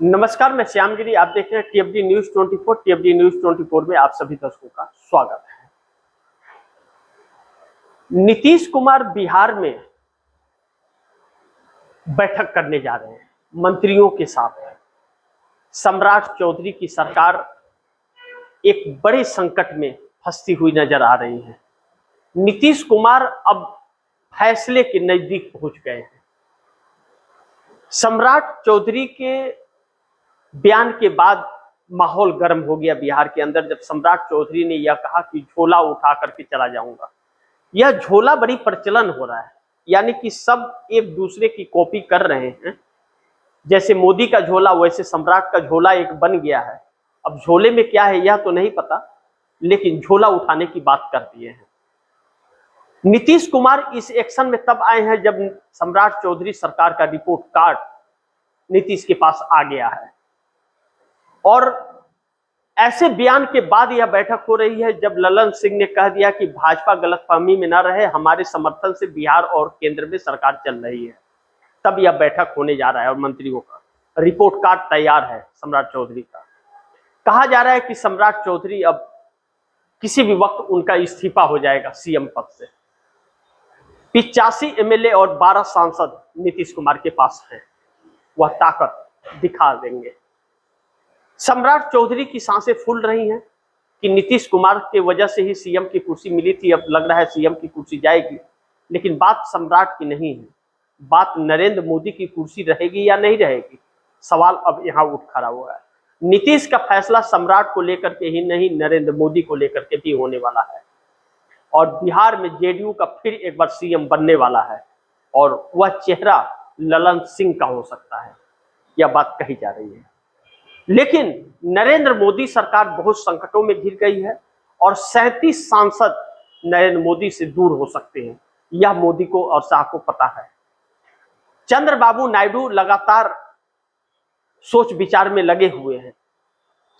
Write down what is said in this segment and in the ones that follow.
नमस्कार, मैं श्यामगिरी। आप देख रहे हैं टीएफडी न्यूज 24। टीएफडी न्यूज 24 में आप सभी दर्शकों का स्वागत है। नीतीश कुमार बिहार में बैठक करने जा रहे हैं मंत्रियों के साथ। सम्राट चौधरी की सरकार एक बड़े संकट में फंसती हुई नजर आ रही है। नीतीश कुमार अब फैसले के नजदीक पहुंच गए हैं। सम्राट चौधरी के बयान के बाद माहौल गर्म हो गया बिहार के अंदर, जब सम्राट चौधरी ने यह कहा कि झोला उठा करके चला जाऊंगा। यह झोला बड़ी प्रचलन हो रहा है, यानी कि सब एक दूसरे की कॉपी कर रहे हैं। जैसे मोदी का झोला, वैसे सम्राट का झोला एक बन गया है। अब झोले में क्या है यह तो नहीं पता, लेकिन झोला उठाने की बात कर दिए हैं। नीतीश कुमार इस एक्शन में तब आए हैं जब सम्राट चौधरी सरकार का रिपोर्ट कार्ड नीतीश के पास आ गया है, और ऐसे बयान के बाद यह बैठक हो रही है जब ललन सिंह ने कह दिया कि भाजपा गलतफहमी में न रहे, हमारे समर्थन से बिहार और केंद्र में सरकार चल रही है। तब यह बैठक होने जा रहा है और मंत्रियों का रिपोर्ट कार्ड तैयार है सम्राट चौधरी का। कहा जा रहा है कि सम्राट चौधरी अब किसी भी वक्त उनका इस्तीफा हो जाएगा सीएम पद से। 85 एमएलए और 12 सांसद नीतीश कुमार के पास हैं, वह ताकत दिखा देंगे। सम्राट चौधरी की सांसें फूल रही हैं कि नीतीश कुमार के वजह से ही सीएम की कुर्सी मिली थी, अब लग रहा है सीएम की कुर्सी जाएगी। लेकिन बात सम्राट की नहीं है, बात नरेंद्र मोदी की कुर्सी रहेगी या नहीं रहेगी, सवाल अब यहाँ उठ खड़ा हुआ है। नीतीश का फैसला सम्राट को लेकर के ही नहीं, नरेंद्र मोदी को लेकर के भी होने वाला है। और बिहार में जेडीयू का फिर एक बार सीएम बनने वाला है, और वह चेहरा ललन सिंह का हो सकता है, यह बात कही जा रही है। लेकिन नरेंद्र मोदी सरकार बहुत संकटों में घिर गई है, और 37 सांसद नरेंद्र मोदी से दूर हो सकते हैं, यह मोदी को और शाह को पता है। चंद्रबाबू नायडू लगातार सोच विचार में लगे हुए हैं।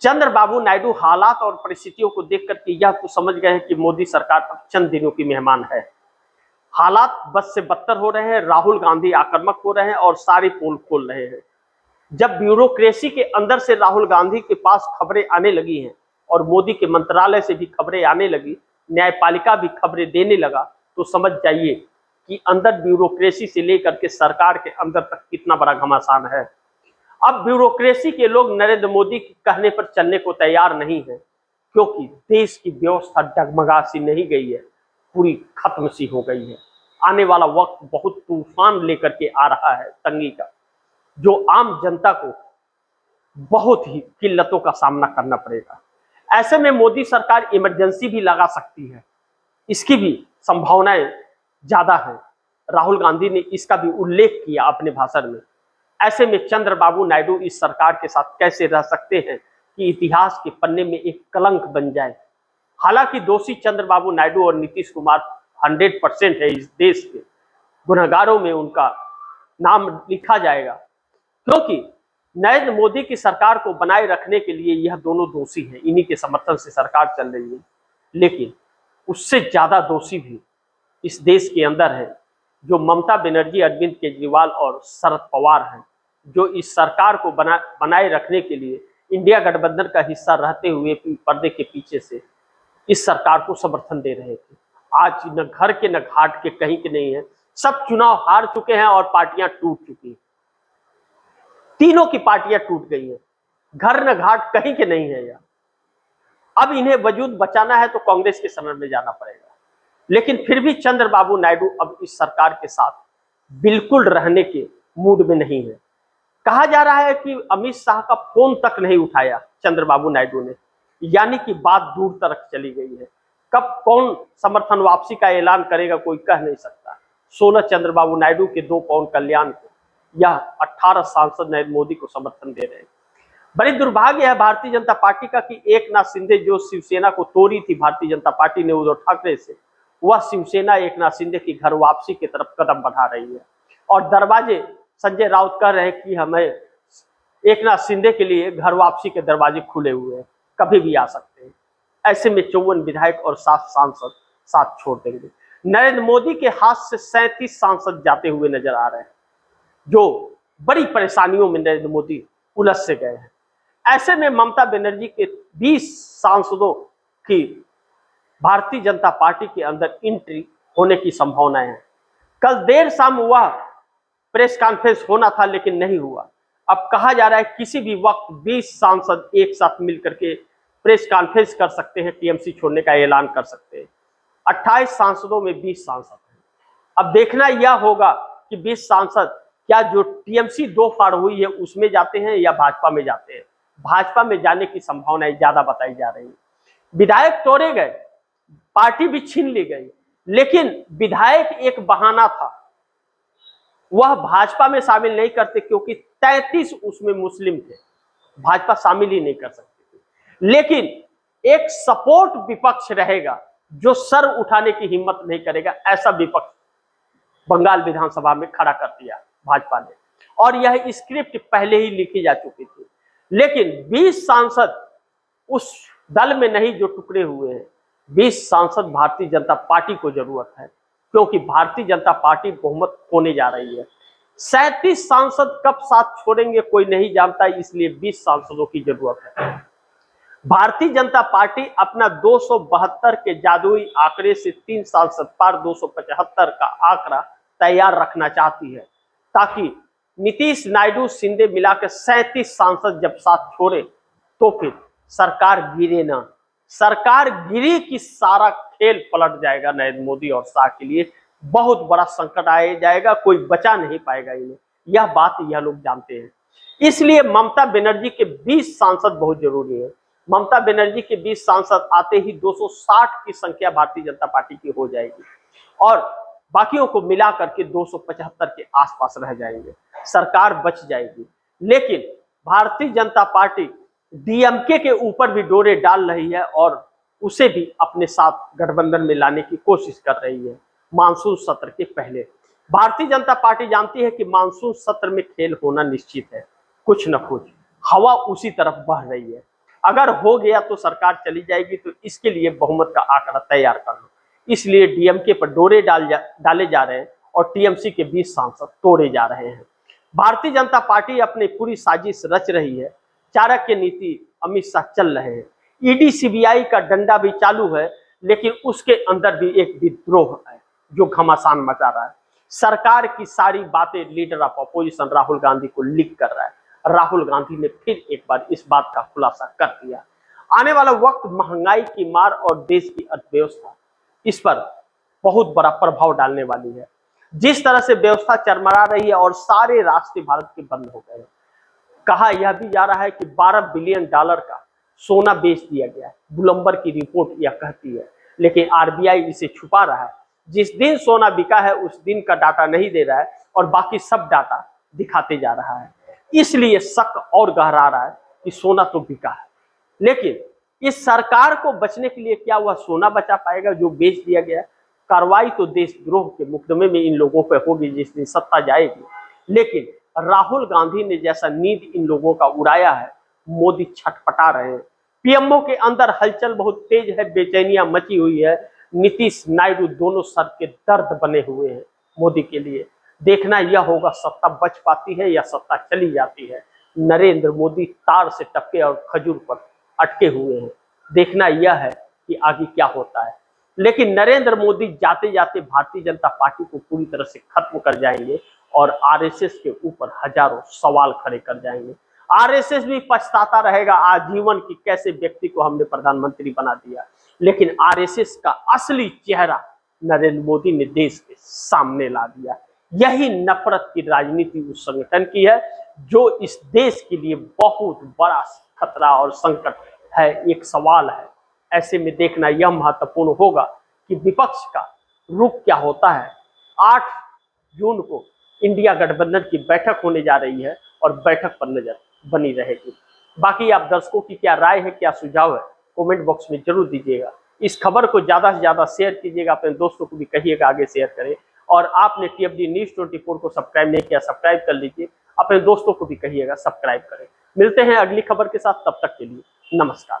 चंद्रबाबू नायडू हालात और परिस्थितियों को देख करके यह तो समझ गए हैं कि मोदी सरकार अब चंद दिनों की मेहमान है। हालात बद से बदतर हो रहे हैं, राहुल गांधी आक्रामक हो रहे हैं और सारे पोल खोल रहे हैं। जब ब्यूरोक्रेसी के अंदर से राहुल गांधी के पास खबरें आने लगी हैं और मोदी के मंत्रालय से भी खबरें आने लगी, न्यायपालिका भी खबरें देने लगा, तो समझ जाइए कि अंदर ब्यूरोक्रेसी से लेकर के सरकार के अंदर तक कितना बड़ा घमासान है। अब ब्यूरोक्रेसी के लोग नरेंद्र मोदी के कहने पर चलने को तैयार नहीं है, क्योंकि देश की व्यवस्था डगमगा सी नहीं गई है, पूरी खत्म सी हो गई है। आने वाला वक्त बहुत तूफान लेकर के आ रहा है तंगी का, जो आम जनता को बहुत ही किल्लतों का सामना करना पड़ेगा। ऐसे में मोदी सरकार इमरजेंसी भी लगा सकती है, इसकी भी संभावनाएं ज्यादा हैं। राहुल गांधी ने इसका भी उल्लेख किया अपने भाषण में। ऐसे में चंद्रबाबू नायडू इस सरकार के साथ कैसे रह सकते हैं कि इतिहास के पन्ने में एक कलंक बन जाए। हालांकि दोषी चंद्रबाबू नायडू और नीतीश कुमार 100% है, इस देश के गुनहगारों में उनका नाम लिखा जाएगा, क्योंकि नरेंद्र मोदी की सरकार को बनाए रखने के लिए यह दोनों दोषी हैं, इन्हीं के समर्थन से सरकार चल रही है। लेकिन उससे ज्यादा दोषी भी इस देश के अंदर है, जो ममता बनर्जी, अरविंद केजरीवाल और शरद पवार हैं, जो इस सरकार को बनाए रखने के लिए इंडिया गठबंधन का हिस्सा रहते हुए पर्दे के पीछे से इस सरकार को समर्थन दे रहे थे। आज न घर के न घाट के कहीं के नहीं है, सब चुनाव हार चुके हैं और पार्टियां टूट चुकी हैं। तीनों की पार्टियां टूट गई हैं, घर न घाट कहीं के नहीं है। यार अब इन्हें वजूद बचाना है तो कांग्रेस के शरण में जाना पड़ेगा। लेकिन फिर भी चंद्रबाबू नायडू अब इस सरकार के साथ बिल्कुल रहने के मूड में नहीं है। कहा जा रहा है कि अमित शाह का फोन तक नहीं उठाया चंद्रबाबू नायडू ने, यानी कि बात दूर तक चली गई है। कब कौन समर्थन वापसी का ऐलान करेगा कोई कह नहीं सकता। 16 चंद्रबाबू नायडू के 2 पवन कल्याण को, यह 18 सांसद नरेंद्र मोदी को समर्थन दे रहे हैं। बड़ी दुर्भाग्य है भारतीय जनता पार्टी का कि एकनाथ शिंदे जो शिवसेना को तोड़ी थी भारतीय जनता पार्टी ने उद्धव ठाकरे से, वह शिवसेना एकनाथ शिंदे की घर वापसी की तरफ कदम बढ़ा रही है। और दरवाजे, संजय राउत कह रहे हैं कि हमें एकनाथ शिंदे के लिए घर वापसी के दरवाजे खुले हुए हैं, कभी भी आ सकते हैं। ऐसे में 54 विधायक और 7 सांसद साथ छोड़ देंगे। नरेंद्र मोदी के हाथ से 37 सांसद जाते हुए नजर आ रहे हैं, जो बड़ी परेशानियों में नरेंद्र मोदी उलझ से गए हैं। ऐसे में ममता बनर्जी के 20 सांसदों की भारतीय जनता पार्टी के अंदर एंट्री होने की संभावनाएं हैं। कल देर शाम हुआ प्रेस कॉन्फ्रेंस होना था लेकिन नहीं हुआ। अब कहा जा रहा है किसी भी वक्त 20 सांसद एक साथ मिलकर के प्रेस कॉन्फ्रेंस कर सकते हैं, टीएमसी छोड़ने का ऐलान कर सकते हैं। 28 सांसदों में 20 सांसद हैं। अब देखना यह होगा कि 20 सांसद क्या जो टीएमसी दो फाड़ हुई है उसमें जाते हैं या भाजपा में जाते हैं। भाजपा में जाने की संभावनाएं ज्यादा बताई जा रही है। विधायक तोड़े गए, पार्टी भी छीन ली गई, लेकिन विधायक एक बहाना था, वह भाजपा में शामिल नहीं करते क्योंकि 33 उसमें मुस्लिम थे, भाजपा शामिल ही नहीं कर सकती थी। लेकिन एक सपोर्ट विपक्ष रहेगा जो सर उठाने की हिम्मत नहीं करेगा, ऐसा विपक्ष बंगाल विधानसभा में खड़ा कर दिया भाजपा ने। और यह स्क्रिप्ट पहले ही लिखी जा चुकी थी। लेकिन 20 सांसद उस दल में नहीं जो टुकड़े हुए हैं। 20 सांसद भारतीय जनता पार्टी को जरूरत है क्योंकि भारतीय जनता पार्टी बहुमत खोने जा रही है। 37 सांसद कब साथ छोड़ेंगे कोई नहीं जानता, इसलिए 20 सांसदों की जरूरत है। भारतीय जनता पार्टी अपना 272 के जादुई आंकड़े से 3 सांसद पार 275 का आंकड़ा तैयार रखना चाहती है ताकि नीतीश नायडू शिंदे मिलाकर 37 सांसद जब साथ छोड़े तो फिर सरकार गिरे ना। सरकार गिरी कि सारा खेल पलट जाएगा नरेंद्र मोदी और शाह के लिए, बहुत बड़ा संकट आ जाएगा, कोई बचा नहीं पाएगा इन्हें। यह बात यह लोग जानते हैं। इसलिए ममता बनर्जी के 20 सांसद बहुत जरूरी है। ममता बनर्जी के 20 सांसद आते ही 260 की संख्या भारतीय जनता पार्टी की हो जाएगी और बाकियों को मिला करके 275 के आसपास रह जाएंगे, सरकार बच जाएगी। लेकिन भारतीय जनता पार्टी डीएमके के ऊपर भी डोरे डाल रही है और उसे भी अपने साथ गठबंधन में लाने की कोशिश कर रही है। मानसून सत्र के पहले भारतीय जनता पार्टी जानती है कि मानसून सत्र में खेल होना निश्चित है, कुछ न कुछ हवा उसी तरफ बह रही है। अगर हो गया तो सरकार चली जाएगी, तो इसके लिए बहुमत का आंकड़ा तैयार कर लो। इसलिए डीएमके पर डोरे डाले जा रहे हैं और टीएमसी के 20 सांसद तोड़े जा रहे हैं। भारतीय जनता पार्टी अपनी पूरी साजिश रच रही है। चाणक्य नीति अमित शाह चल रहे हैं। ईडी सीबीआई का डंडा भी चालू है, लेकिन उसके अंदर भी एक विद्रोह है जो घमासान मचा रहा है। सरकार की सारी बातें leader of opposition Rahul Gandhi को लीक कर रहा है। राहुल गांधी ने फिर एक बार इस बात का खुलासा कर दिया। आने वाला वक्त महंगाई की मार और देश की अर्थव्यवस्था इस पर बहुत बड़ा प्रभाव डालने वाली है। जिस तरह से व्यवस्था चरमरा रही है और सारे रास्ते भारत के बंद हो गए हैं। कहा यह भी जा रहा है कि $12 बिलियन का सोना बेच दिया गया है। ब्लूमबर्ग की रिपोर्ट यह कहती है, लेकिन आरबीआई इसे छुपा रहा है। जिस दिन सोना बिका है उस दिन का डाटा नहीं दे रहा है और बाकी सब डाटा दिखाते जा रहा है। इसलिए शक और गहरा रहा है कि सोना तो बिका है, लेकिन इस सरकार को बचने के लिए क्या वह सोना बचा पाएगा जो बेच दिया गया? कार्रवाई तो देशद्रोह के मुकदमे में इन लोगों पर होगी जिस दिन सत्ता जाएगी। लेकिन राहुल गांधी ने जैसा नींद इन लोगों का उड़ाया है, मोदी छटपटा रहे हैं। पीएमओ के अंदर हलचल बहुत तेज है, बेचैनियां मची हुई है। नीतीश नायडू दोनों सर के दर्द बने हुए हैं मोदी के लिए। देखना यह होगा सत्ता बच पाती है या सत्ता चली जाती है। नरेंद्र मोदी तार से टपके और खजूर पर अटके हुए हैं। देखना यह है कि आगे क्या होता है। लेकिन नरेंद्र मोदी जाते जाते भारतीय जनता पार्टी को पूरी तरह से खत्म कर जाएंगे और आरएसएस के ऊपर हजारों सवाल खड़े कर जाएंगे। आरएसएस भी पछताता रहेगा आजीवन की कैसे व्यक्ति को हमने प्रधानमंत्री बना दिया। लेकिन आरएसएस का असली चेहरा नरेंद्र मोदी ने देश के सामने ला दिया। यही नफरत की राजनीति उस संगठन की है जो इस देश के लिए बहुत बड़ा खतरा और संकट है, एक सवाल है। ऐसे में देखना यह महत्वपूर्ण होगा कि विपक्ष का रुख क्या होता है। 8 जून को इंडिया गठबंधन की बैठक होने जा रही है और बैठक पर नजर बनी रहेगी। बाकी आप दर्शकों की क्या राय है, क्या सुझाव है, कमेंट बॉक्स में जरूर दीजिएगा। इस खबर को ज्यादा से ज्यादा शेयर कीजिएगा, अपने दोस्तों को भी कहिएगा आगे शेयर करें। और आपने टीएफडी न्यूज़ 24 को सब्सक्राइब नहीं किया, सब्सक्राइब कर लीजिए। अपने दोस्तों को भी कहिएगा सब्सक्राइब करें। मिलते हैं अगली खबर के साथ, तब तक के लिए नमस्कार।